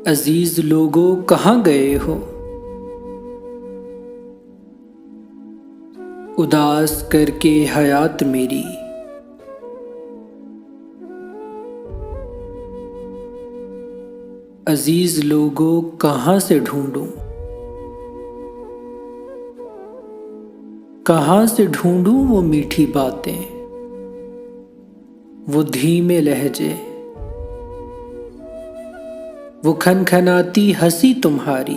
अजीज लोगों कहाँ गए हो, उदास करके हयात मेरी। अजीज लोगों कहाँ से ढूंढूं, कहाँ से ढूंढूं वो मीठी बातें, वो धीमे लहजे, वो खनखनाती हंसी तुम्हारी।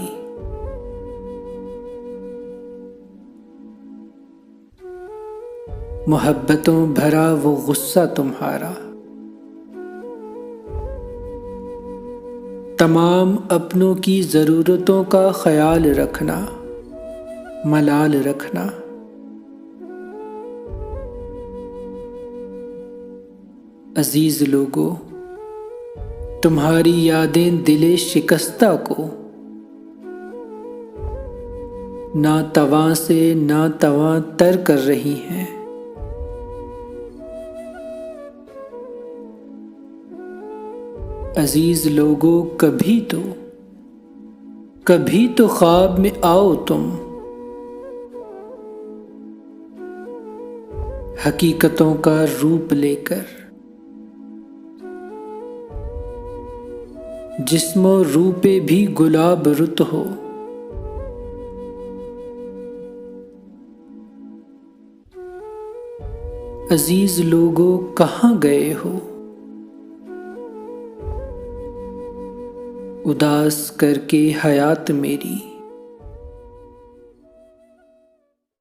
मोहब्बतों भरा वो गुस्सा तुम्हारा। तमाम अपनों की ज़रूरतों का ख्याल रखना, मलाल रखना। अजीज लोगों, तुम्हारी यादें दिले शिकस्ता को ना तवां से ना तवां तर कर रही हैं। अजीज लोगों, कभी तो ख्वाब में आओ तुम, हकीकतों का रूप लेकर। जिस्मो रूपे भी गुलाब रुत हो, अजीज लोगों कहाँ गए हो, उदास करके हयात मेरी।